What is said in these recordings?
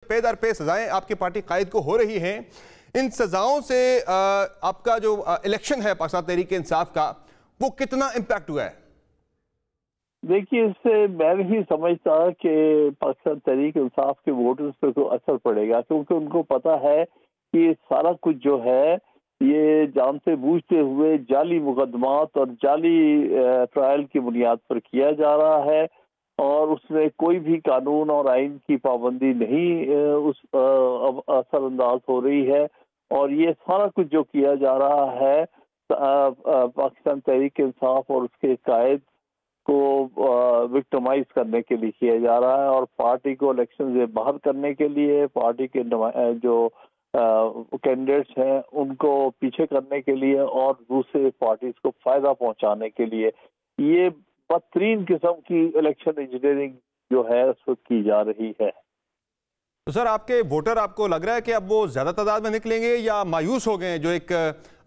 पे दर पे सजाएं आपकी पार्टी कायद को हो रही हैं, इन सजाओं से आपका जो इलेक्शन है पाकिस्तान तहरीक इंसाफ का, वो कितना इम्पैक्ट हुआ है? देखिए, इससे मैं नहीं समझता कि पाकिस्तान तहरीक इंसाफ के वोटर्स पे कोई असर पड़ेगा, क्योंकि उनको पता है कि सारा कुछ जो है ये जानते बूझते हुए जाली मुकदमात और जाली ट्रायल की बुनियाद पर किया जा रहा है, और उसमें कोई भी कानून और आइन की पाबंदी नहीं उस असरअंदाज हो रही है। और ये सारा कुछ जो किया जा रहा है पाकिस्तान तहरीक इंसाफ और उसके कायद को विक्टिमाइज करने के लिए किया जा रहा है, और पार्टी को इलेक्शन से बाहर करने के लिए, पार्टी के जो कैंडिडेट्स हैं उनको पीछे करने के लिए और दूसरे पार्टीज को फायदा पहुंचाने के लिए ये बदतरीन किस्म की इलेक्शन इंजीनियरिंग जो है उस वक्त की जा रही है। तो सर, आपके वोटर आपको लग रहा है कि अब वो ज्यादा तादाद में निकलेंगे या मायूस हो गए? जो एक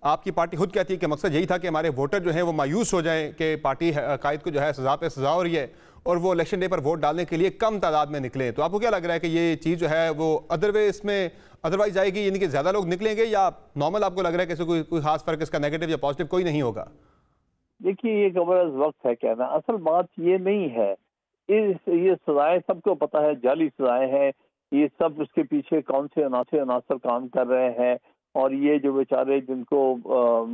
आपकी पार्टी खुद कहती है कि मकसद यही था कि हमारे वोटर जो हैं वो मायूस हो जाएं कि पार्टी कायद को जो है सजा पे सजा हो रही है और वो इलेक्शन डे पर वोट डालने के लिए कम तादाद में निकले। तो आपको क्या लग रहा है कि ये चीज़ जो है वो अदरवाइज जाएगी, यानी कि ज़्यादा लोग निकलेंगे, या नॉर्मल आपको लग रहा है कि कोई खास फर्क इसका नेगेटिव या पॉजिटिव कोई नहीं होगा? देखिए, ये कबर वक्त है कहना, असल बात ये नहीं है। ये सजाएं सबको पता है, जाली सजाएं हैं, ये सब उसके पीछे कौन से अनासर काम कर रहे हैं, और ये जो बेचारे जिनको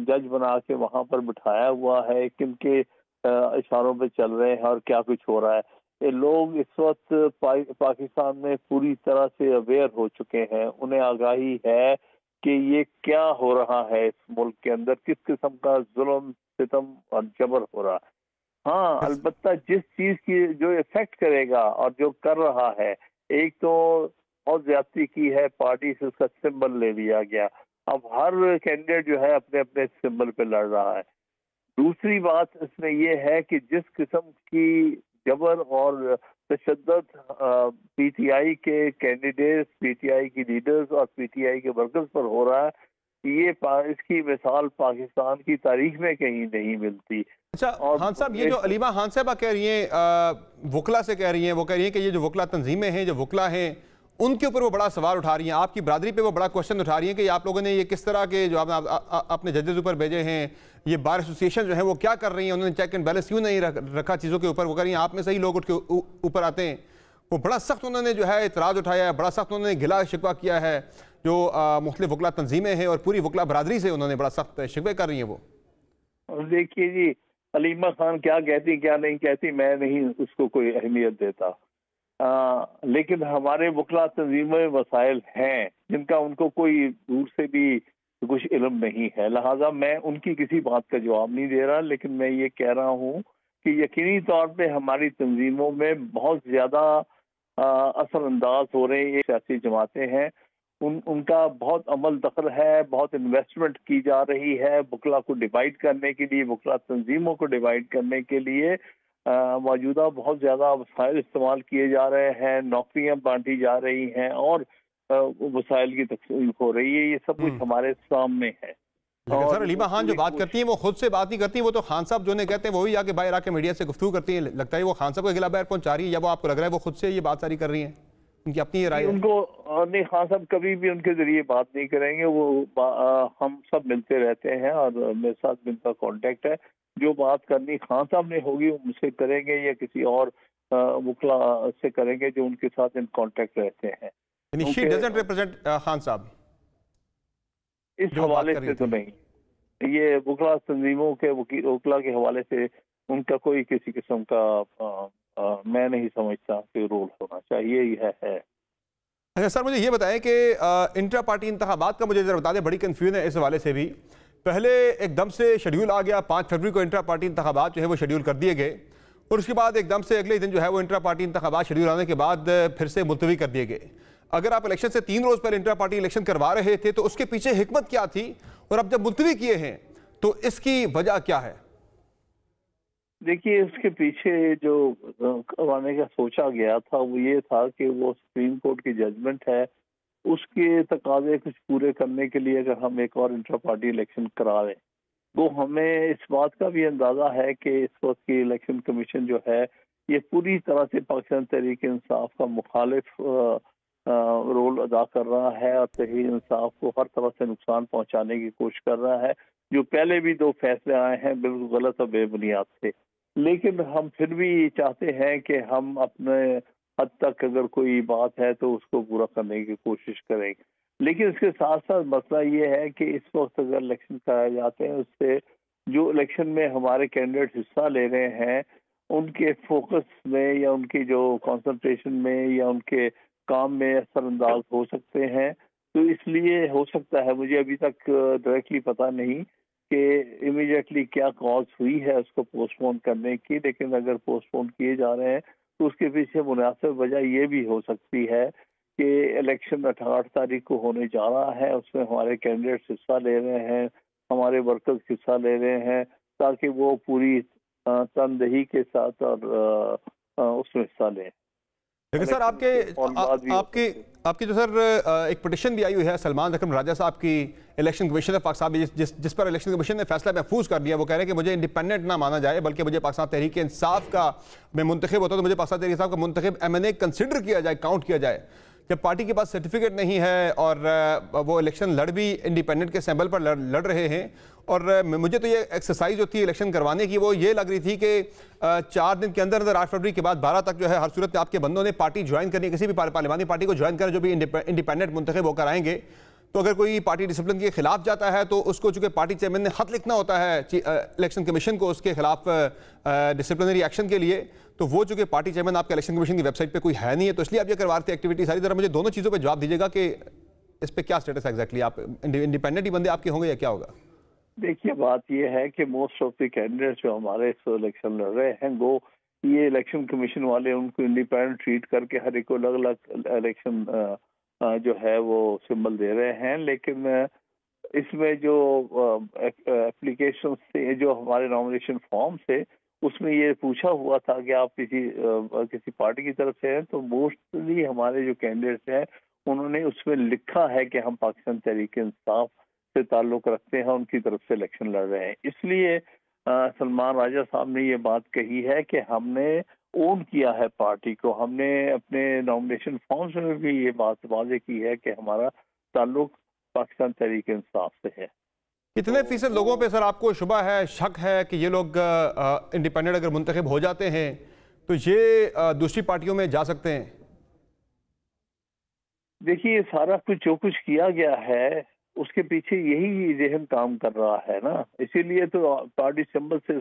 जज बना के वहां पर बिठाया हुआ है किनके इशारों पे चल रहे हैं और क्या कुछ हो रहा है। ये लोग इस वक्त पाकिस्तान में पूरी तरह से अवेयर हो चुके हैं, उन्हें आगाही है कि ये क्या हो रहा है इस मुल्क के अंदर, किस किस्म का जुल्म सितम और जबर हो रहा है। हाँ, अलबत्ता जिस चीज की जो इफेक्ट करेगा और जो कर रहा है, एक तो बहुत ज्यादती की है, पार्टी से उसका सिंबल ले लिया गया, अब हर कैंडिडेट जो है अपने अपने सिंबल पे लड़ रहा है। दूसरी बात इसमें यह है कि जिस किस्म की जबर और तशद्दुद पीटीआई के कैंडिडेट्स, पीटीआई की लीडर्स और पीटीआई के वर्कर्स पर हो रहा है, ये इसकी मिसाल पाकिस्तान की तारीख में कहीं नहीं मिलती। अच्छा खान साहब, ये जो अलीमा खान साहबा कह रही हैं, वकला से कह रही हैं, वो कह रही हैं कि ये जो वकला तंजीमें हैं, जो वकला हैं, उनके ऊपर वो बड़ा सवाल उठा रही हैं, आपकी बरादरी पे वो बड़ा क्वेश्चन उठा रही हैं कि आप लोगों ने ये किस तरह के जो अपने जजेस ऊपर भेजे हैं, ये बार एसोसिएशन जो है वो क्या कर रही हैं, उन्होंने चेक एंड बैलेंस क्यों नहीं रखा चीज़ों के ऊपर। वो कह रही हैं आप में से ही लोग उठ के ऊपर आते हैं। वो बड़ा सख्त उन्होंने जो है इतराज़ उठाया है, बड़ा सख्त उन्होंने गिला शिकवा किया है, जो मुख्तलिफ वकला तंजीमें हैं और पूरी वकला बरादरी से उन्होंने बड़ा सख्त शिकवे कर रही हैं वो। देखिए जी, अलीमा खान क्या कहती क्या नहीं कहती मैं नहीं उसको कोई अहमियत देता, लेकिन हमारे वकला तंजीमें वसाइल हैं जिनका उनको कोई दूर से भी कुछ इल्म नहीं है, लिहाजा मैं उनकी किसी बात का जवाब नहीं दे रहा। लेकिन मैं ये कह रहा हूँ कि यकीनी तौर पे हमारी तंजीमों में बहुत ज्यादा असरअंदाज हो रहे ये सियासी जमातें हैं, उनका बहुत अमल दखल है, बहुत इन्वेस्टमेंट की जा रही है वकला को डिवाइड करने के लिए, वकला तंजीमों को डिवाइड करने के लिए मौजूदा बहुत ज्यादा वसाइल इस्तेमाल किए जा रहे हैं, नौकरियां बांटी जा रही हैं और वसाइल की तकसीम हो रही है। ये सब कुछ हमारे सामने है। लेकिन सर अलीमा खान जो बात करती हैं वो खुद से बात नहीं करती, वो तो खान साहब जो ने कहते हैं वही आके बाहर आके मीडिया से गुफ्तगू करती हैं। लगता है वो खान साहब को गिला बाहर पहुंचा रही है, या वो आपको लग रहा है वो खुद से ये बात सारी कर रही हैं? उनकी अपनी राय है। उनको नहीं, खान साहब कभी भी उनके जरिए बात नहीं करेंगे, वो हम सब मिलते रहते हैं और मेरे साथ भी उनका कांटेक्ट है। जो बात करनी खान साहब ने होगी वो मुझसे करेंगे या किसी और वकला से करेंगे जो उनके साथ इन कांटेक्ट रहते हैं। शी डजंट रिप्रेजेंट खान साहब इस हवाले से तो नहीं, ये वकला तंजीमों के वकला के हवाले से उनका कोई किसी किस्म का मैं नहीं समझता कि रोल होना चाहिए। यह है। अच्छा सर, मुझे ये बताएं कि इंट्रा पार्टी इंतखाबात का मुझे जरा बता दें, बड़ी कन्फ्यूजन है इस हवाले से भी। पहले एकदम से शेड्यूल आ गया, 5 फरवरी को इंट्रा पार्टी इंतखाबात जो है वो शेड्यूल कर दिए गए, और उसके बाद एकदम से अगले दिन जो है वो इंट्रा पार्टी इंतखाबात शेड्यूल आने के बाद फिर से मुलतवी कर दिए गए। अगर आप इलेक्शन से 3 रोज़ पहले इंट्रा पार्टी इलेक्शन करवा रहे थे तो उसके पीछे हिकमत क्या थी, और अब जब मुलतवी किए हैं तो इसकी वजह क्या है? देखिए, इसके पीछे जो करवाने का सोचा गया था वो ये था कि वो सुप्रीम कोर्ट की जजमेंट है, उसके तकाजे कुछ पूरे करने के लिए अगर हम एक और इंट्रा पार्टी इलेक्शन करा लें, वो हमें इस बात का भी अंदाजा है कि इस वक्त की इलेक्शन कमीशन जो है ये पूरी तरह से पाकिस्तान तहरीक इंसाफ का मुखालिफ رول ادا کر رہا ہے اور صحیح انصاف کو ہر طرح سے نقصان پہنچانے کی کوشش کر رہا ہے. جو پہلے بھی 2 فیصلے آئے ہیں بالکل غلط اور بے بنیاد تھے، لیکن ہم پھر بھی چاہتے ہیں کہ ہم اپنے حد تک اگر کوئی بات ہے تو اس کو پورا کرنے کی کوشش کریں. لیکن اس کے ساتھ ساتھ مسئلہ یہ ہے کہ اس وقت اگر الیکشن کرائے جاتے ہیں، اس سے جو الیکشن میں ہمارے کینڈیڈیٹ حصہ لے رہے ہیں ان کے فوکس میں یا ان کی جو کنسنٹریشن میں یا ان کے کام میں اثر انداز ہو سکتے ہیں. تو اس لیے ہو سکتا ہے، مجھے ابھی تک ڈائریکٹلی پتہ نہیں کہ امیڈیٹلی کیا کاز ہوئی ہے اس کو پوسٹ پون کرنے کی، لیکن اگر پوسٹ پون کیے جا رہے ہیں تو اس کے پیچھے مناسب وجہ یہ بھی ہو سکتی ہے کہ الیکشن 18 تاریخ کو ہونے جا رہا ہے، اس میں ہمارے کینڈیڈیٹس حصہ لے رہے ہیں، ہمارے ورکرز حصہ لے رہے ہیں، تاکہ وہ پوری تندہی کے ساتھ اور اس میں حصہ لیں. لیکن سر آپ کی جو سر ایک پٹیشن بھی آئی ہوئی ہے سلمان اکرم راجہ صاحب کی الیکشن کمیشن آف پاکستان میں، جس پر الیکشن کمیشن نے فیصلہ محفوظ کر دیا. وہ کہہ رہے ہیں کہ مجھے انڈیپینڈنٹ نہ مانا جائے بلکہ مجھے پاکستان تحریک انصاف کا میں منتخب ہوتا تو مجھے پاکستان تحریک انصاف کا منتخب MNA کنسیڈر کیا جائے، کاؤنٹ کیا جائے. جب پارٹی کے پاس سرٹیفکیٹ نہیں ہے اور وہ الیکشن لڑ بھی انڈیپینڈنٹ کے سیمبل پر لڑ رہے ہیں، اور مجھے تو یہ ایکسرسائز جو تھی الیکشن کروانے کی وہ یہ لگ رہی تھی کہ 4 دن کے اندر 8 فروری کے بعد 12 تک جو ہے ہر صورت میں آپ کے بندوں نے پارٹی جوائن کرنی، کسی بھی پارلیمانی پارٹی کو جوائن کریں جو بھی انڈیپینڈنٹ منتخب ہو کر آئیں گے. تو اگر کوئی پارٹی ڈسپلن کے خلاف جاتا ہے تو اس کو چونکہ پارٹی چیئرمین نے خط لکھنا ہوتا ہے الیکشن کمیشن کو اس کے خلاف ڈسپلنری ایکشن کے لیے، تو وہ چونکہ پارٹی چیئرمین آپ کے الیکشن کمیشن کی ویب سائٹ پہ کوئی ہے نہیں ہے، تو اس لیے آپ یہ کروا رہے تھے ایکٹیویٹی ساری. ذرا مجھے دونوں چیزوں پہ جواب دیجیے گا کہ اس پہ کیا سٹیٹس ہے ایگزیکٹلی، آپ انڈیپینڈنٹ ہی بندے آپ کے ہوں گے یا کیا ہوگا؟ دیکھیے بات یہ ہے کہ موسٹ آف دی کینڈیڈیٹس جو ہمارے اس الیکشن لڑ رہے ہیں وہ یہ الیکشن کمیشن والے ان کو انڈیپینڈنٹ ٹریٹ کر کے ہر ایک کو الگ الگ الیکشن جو ہے وہ سمبل دے رہے ہیں. لیکن اس میں جو اپلیکیشن تھے، جو ہمارے نامینیشن فارم تھے، اس میں یہ پوچھا ہوا تھا کہ آپ کسی پارٹی کی طرف سے ہیں، تو موسٹلی ہمارے جو کینڈیڈیٹس ہیں انہوں نے اس میں لکھا ہے کہ ہم پاکستان تحریک انصاف سے تعلق رکھتے ہیں، ان کی طرف سے الیکشن لڑ رہے ہیں. اس لیے سلمان راجہ صاحب نے یہ بات کہی ہے کہ ہم نے اون کیا ہے پارٹی کو، ہم نے اپنے نامینیشن فارمز میں بھی یہ بات واضح کی ہے کہ ہمارا تعلق پاکستان تحریک انصاف سے ہے. کتنے فیصد لوگوں پہ سر آپ کو شبہ ہے، شک ہے کہ یہ لوگ انڈیپینڈنٹ اگر منتخب ہو جاتے ہیں تو یہ دوسری پارٹیوں میں جا سکتے ہیں؟ دیکھیے یہ سارا کچھ جو کچھ کیا گیا ہے اس کے پیچھے یہی ذہن کام کر رہا ہے نا، اسی لیے تو پارٹی سمبل سے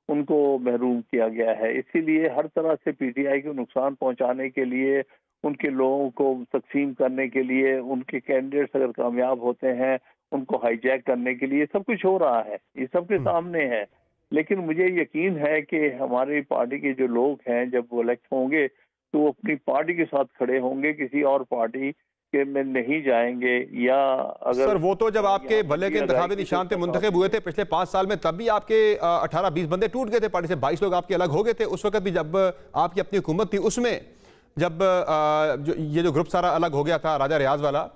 ان کو محروم کیا گیا ہے. اسی لیے ہر طرح سے PTI کو نقصان پہنچانے کے لیے، ان کے لوگوں کو تقسیم کرنے کے لیے، ان کے کینڈیڈیٹس اگر کامیاب ہوتے ہیں ان کو ہائی جیک کرنے کے لیے سب کچھ ہو رہا ہے، یہ سب کے سامنے ہے. لیکن مجھے یقین ہے کہ ہماری پارٹی کے جو لوگ ہیں جب وہ الیکٹ ہوں گے تو وہ اپنی پارٹی کے ساتھ کھڑے ہوں گے، کسی اور پارٹی کہ میں نہیں جائیں گے. یا اگر سر وہ تو جب آپ کے بھلے کے انتخابی نشان پہ منتخب ہوئے تھے پچھلے 5 سال میں، تب بھی آپ کے 18-20 بندے ٹوٹ گئے تھے پارٹی سے، 22 لوگ آپ کے الگ ہو گئے تھے. اس وقت بھی جب آپ کی اپنی حکومت تھی اس میں جب یہ جو گروپ سارا الگ ہو گیا تھا راجہ ریاض والا،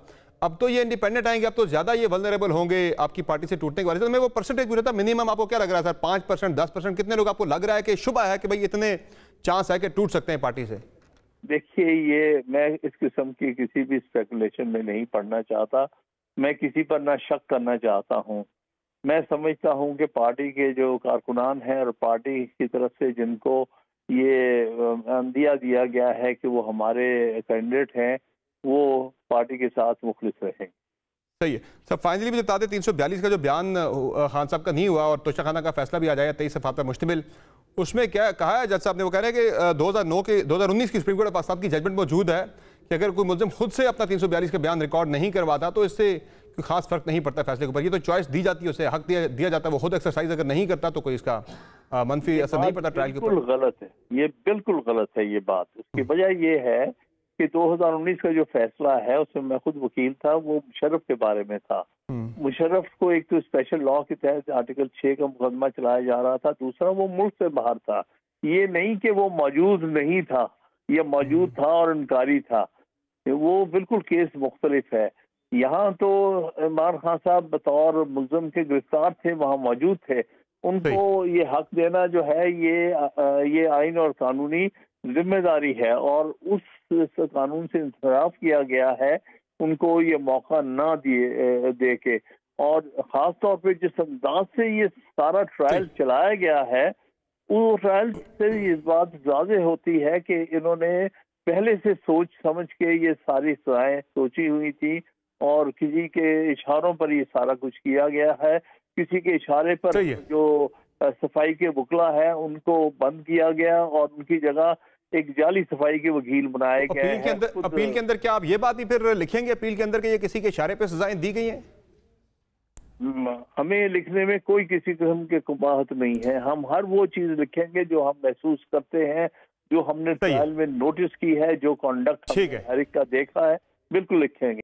اب تو یہ انڈیپینڈنٹ آئیں گے، اب تو زیادہ یہ ولنریبل ہوں گے آپ کی پارٹی سے ٹوٹنے کے وجہ سے. میں وہ پرسنٹیج پوچھ رہا تھا، منیمم آپ کو کیا لگ رہا ہے سر؟ 5%، 10%، کتنے لوگ آپ کو لگ رہا ہے کہ شبہ ہے کہ بھئی اتنے چانس ہے کہ ٹوٹ سکتے ہیں پارٹی سے؟ دیکھیے یہ میں اس قسم کی کسی بھی اسپیکولیشن میں نہیں پڑنا چاہتا، میں کسی پر نہ شک کرنا چاہتا ہوں. میں سمجھتا ہوں کہ پارٹی کے جو کارکنان ہیں اور پارٹی کی طرف سے جن کو یہ عندیہ دیا گیا ہے کہ وہ ہمارے کینڈیڈیٹ ہیں، وہ پارٹی کے ساتھ مخلص رہیں. صحیح ہے سر. فائنلی مجھے بتا دیں 342 کا جو بیان خان صاحب کا نہیں ہوا اور توشہ خانہ کا فیصلہ بھی آ جائے 23 صفحات پر مشتمل، اس میں کیا کہا ہے جج صاحب نے؟ وہ کہہ رہے ہیں کہ 2019 کی سپریم کورٹ آف پاکستان کی ججمنٹ موجود ہے کہ اگر کوئی ملزم خود سے اپنا 342 کا بیان ریکارڈ نہیں کرواتا تو اس سے کوئی خاص فرق نہیں پڑتا فیصلے کے اوپر. یہ تو چوائس دی جاتی ہے، اسے حق دیا جاتا ہے، وہ خود ایکسرسائز اگر نہیں کرتا تو کوئی اس کا منفی اثر نہیں پڑتا ٹرائل کے اوپر. بالکل غلط ہے، یہ بالکل غلط ہے یہ بات. اس کی وجہ یہ ہے کہ 2019 کا جو فیصلہ ہے اس میں میں خود وکیل تھا، وہ مشرف کے بارے میں تھا. مشرف کو ایک تو اسپیشل لا کے تحت آرٹیکل 6 کا مقدمہ چلایا جا رہا تھا، دوسرا وہ ملک سے باہر تھا. یہ نہیں کہ وہ موجود نہیں تھا، یہ موجود تھا اور انکاری تھا، وہ بالکل کیس مختلف ہے. یہاں تو عمران خان صاحب بطور ملزم کے گرفتار تھے، وہاں موجود تھے. ان کو یہ حق دینا جو ہے یہ آئین اور قانونی ذمہ داری ہے، اور اس इस कानून से इंसराफ किया गया है उनको ये मौका ना दे के, और खास तौर पे जिस अंदाज से ये सारा ट्रायल चलाया गया है, वो ट्रायल से इस बात ज़्यादा होती है कि इन्होंने पहले से सोच समझ के ये सारी सजाएं सोची हुई थी, और किसी के इशारों पर ये सारा कुछ किया गया है। किसी के इशारे पर जो सफाई के वकला है उनको बंद किया गया और उनकी जगह एक जाली सफाई के वकील बनाए गए हैं। अपील के अंदर क्या आप ये बात ही फिर लिखेंगे अपील के अंदर कि ये किसी के इशारे पे सजाएं दी गई हैं? हमें लिखने में कोई किसी किस्म की कुबाहत नहीं है। हम हर वो चीज लिखेंगे जो हम महसूस करते हैं, जो हमने ट्रायल में नोटिस की है, जो कॉन्डक्ट हमने हर एक का देखा है, बिल्कुल लिखेंगे।